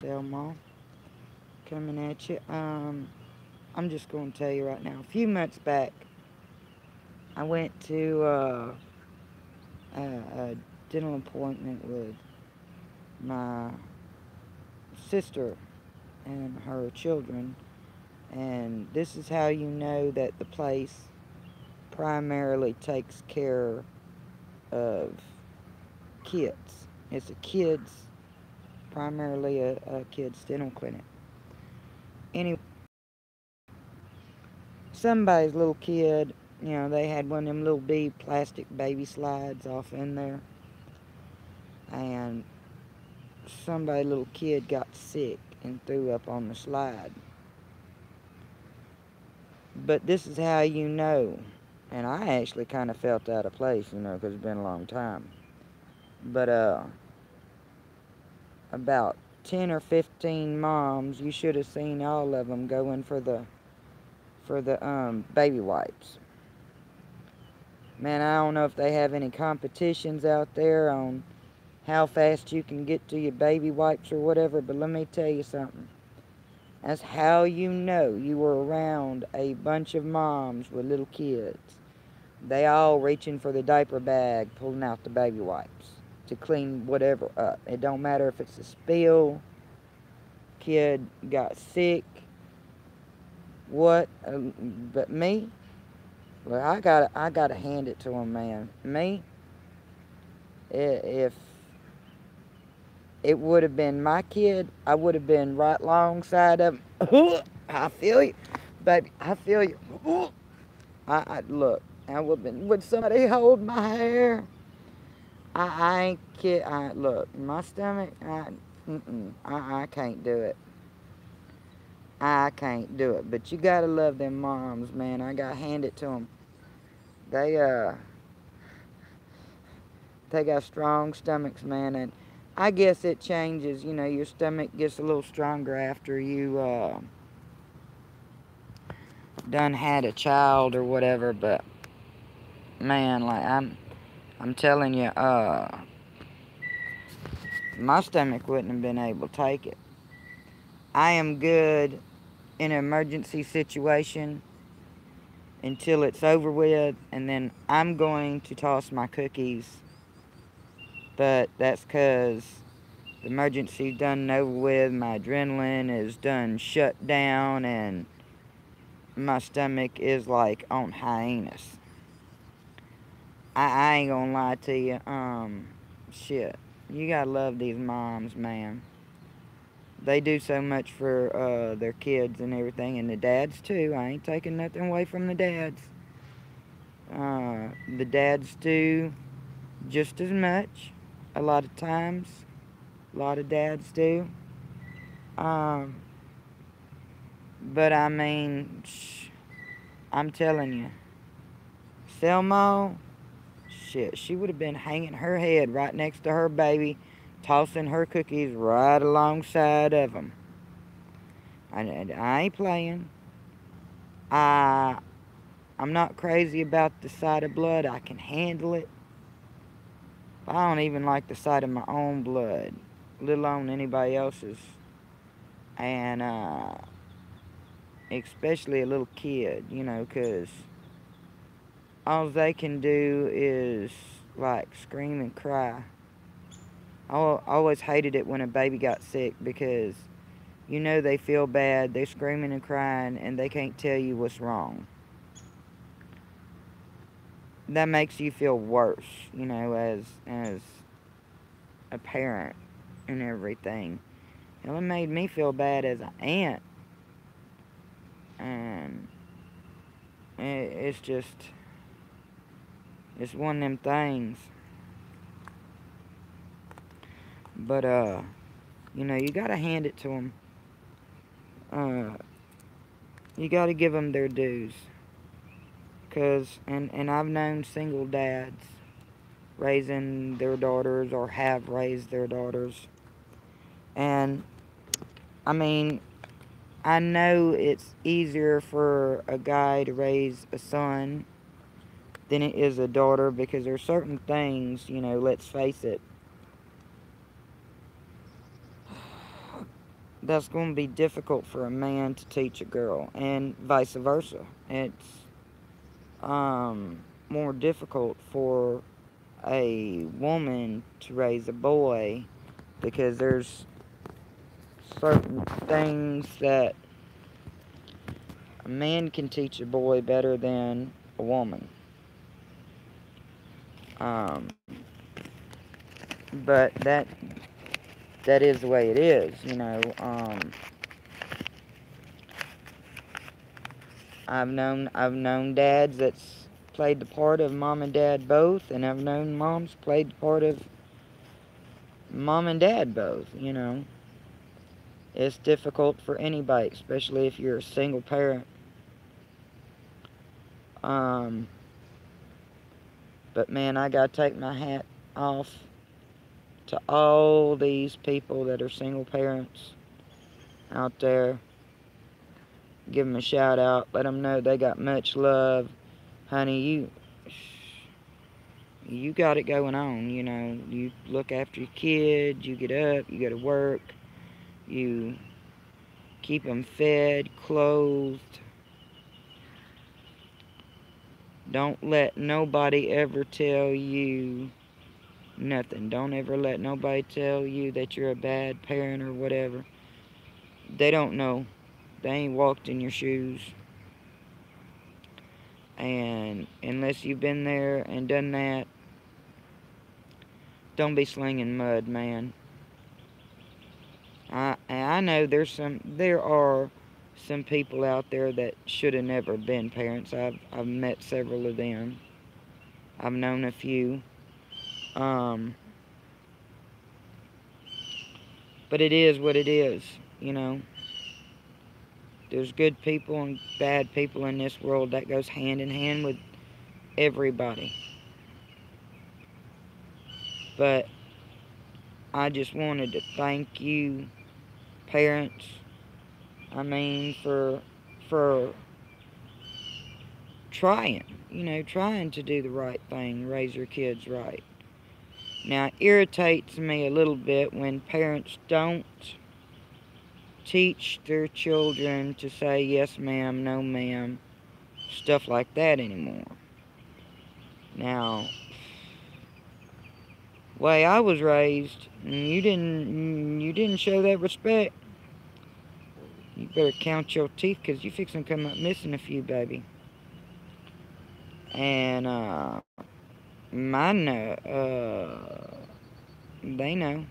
Delmo coming at you. I'm just going to tell you right now. A few months back, I went to a dental appointment with my sister and her children, and this is how you know that the place primarily takes care of kids. It's a kids, primarily a kids dental clinic. Anyway, somebody's little kid, they had one of them little plastic baby slides off in there, and somebody's little kid got sick and threw up on the slide. But this is how you know, and I actually kind of felt out of place, because it's been a long time. But about 10 or 15 moms, you should have seen all of them going for the baby wipes. Man, I don't know if they have any competitions out there on how fast you can get to your baby wipes or whatever, but let me tell you something. That's how you know you were around a bunch of moms with little kids. They all reaching for the diaper bag, pulling out the baby wipes to clean whatever up. It don't matter if it's a spill, kid got sick, what, but me, well, I gotta hand it to him, man. Me, if it would have been my kid, I would have been right alongside of him. I feel you, baby. I feel you. I look. I would have been. Would somebody hold my hair? I ain't kid. I look. My stomach. I can't do it. I can't do it. But you gotta love them moms, man. I gotta hand it to them. They they got strong stomachs, man, and I guess it changes. Your stomach gets a little stronger after you done had a child or whatever. But man, like I'm telling you, my stomach wouldn't have been able to take it. I am good in an emergency situation until it's over with, and then I'm going to toss my cookies. But that's because the emergency's done and over with. My adrenaline is done shut down, and my stomach is like on hiatus. I ain't gonna lie to you. Shit. You gotta love these moms, man. They do so much for their kids and everything, and the dads too. I ain't taking nothing away from the dads. The dads do just as much. A lot of times, a lot of dads do. Um, but I mean, I'm telling you, Selma, shit, she would have been hanging her head right next to her baby, tossing her cookies right alongside of them. I ain't playing. I I'm not crazy about the sight of blood. I can handle it. But I don't even like the sight of my own blood, let alone anybody else's. And especially a little kid, 'cause all they can do is like scream and cry. I always hated it when a baby got sick because they feel bad, they're screaming and crying, and they can't tell you what's wrong. That makes you feel worse, as a parent and everything. It made me feel bad as an aunt, and it's just, it's one of them things. But you gotta hand it to them. Uh, you gotta give them their dues, and I've known single dads raising their daughters or have raised their daughters, and I mean, I know it's easier for a guy to raise a son than it is a daughter because there's certain things, let's face it, that's going to be difficult for a man to teach a girl, and vice versa. It's more difficult for a woman to raise a boy, because there's certain things that a man can teach a boy better than a woman. Um, but that is the way it is, you know. I've known dads that's played the part of mom and dad both, and I've known moms played the part of mom and dad both, you know. It's difficult for anybody, especially if you're a single parent. Um, but man, I gotta take my hat off to all these people that are single parents out there. Give them a shout out. Let them know they got much love. Honey, you got it going on, you know. You look after your kids, you get up, you go to work, you keep them fed, clothed. Don't let nobody ever tell you nothing. Don't ever let nobody tell you that you're a bad parent or whatever. They don't know. They ain't walked in your shoes. And unless you've been there and done that, don't be slinging mud, man. I know there are some people out there that should have never been parents. I've met several of them. I've known a few. Um, but it is what it is, you know. There's good people and bad people in this world. That goes hand in hand with everybody. But I just wanted to thank you, parents. I mean, for trying, you know, trying to do the right thing, raise your kids right. Now, it irritates me a little bit when parents don't teach their children to say yes ma'am, no ma'am, stuff like that anymore. Now, way I was raised, you didn't show that respect. You better count your teeth, 'cause you fixing to come up missing a few, baby. And mine know, they know.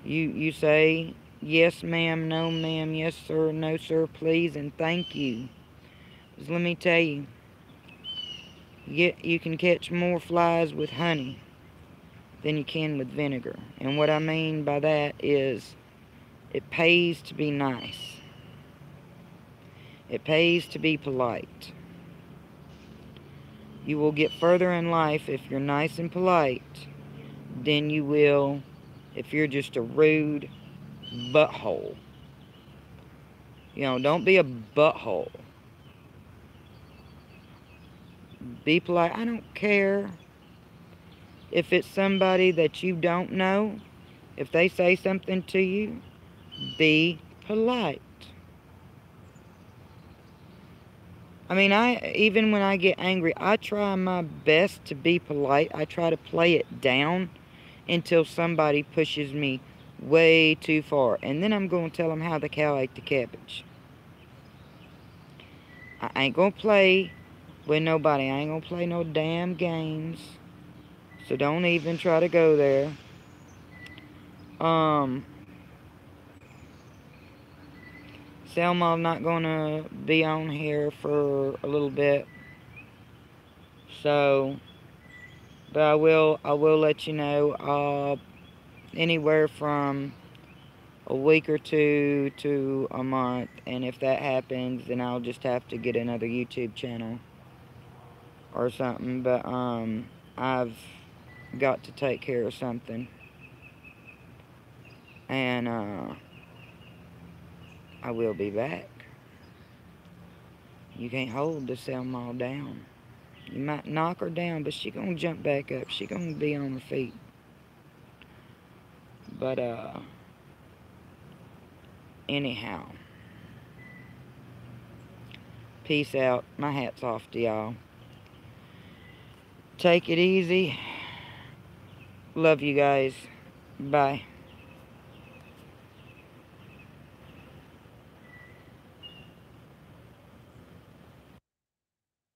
You say yes ma'am, no ma'am, yes sir, no sir, please, and thank you. 'Cause let me tell you, you can catch more flies with honey than you can with vinegar. And what I mean by that is, it pays to be nice. It pays to be polite. You will get further in life if you're nice and polite than you will if you're just a rude butthole. You know, don't be a butthole. Be polite. I don't care if it's somebody that you don't know. If they say something to you, be polite. I mean, even when I get angry, I try my best to be polite. I try to play it down until somebody pushes me way too far. And then I'm going to tell them how the cow ate the cabbage. I ain't going to play with nobody. I ain't going to play no damn games. So don't even try to go there. Selma, I'm not going to be on here for a little bit. So, but I will let you know, anywhere from a week or two to a month. And if that happens, then I'll just have to get another YouTube channel or something. But, I've got to take care of something. And, I will be back. You can't hold the Selma down. You might knock her down, but she gonna jump back up. She gonna be on her feet. But, Anyhow, peace out. My hat's off to y'all. Take it easy. Love you guys. Bye.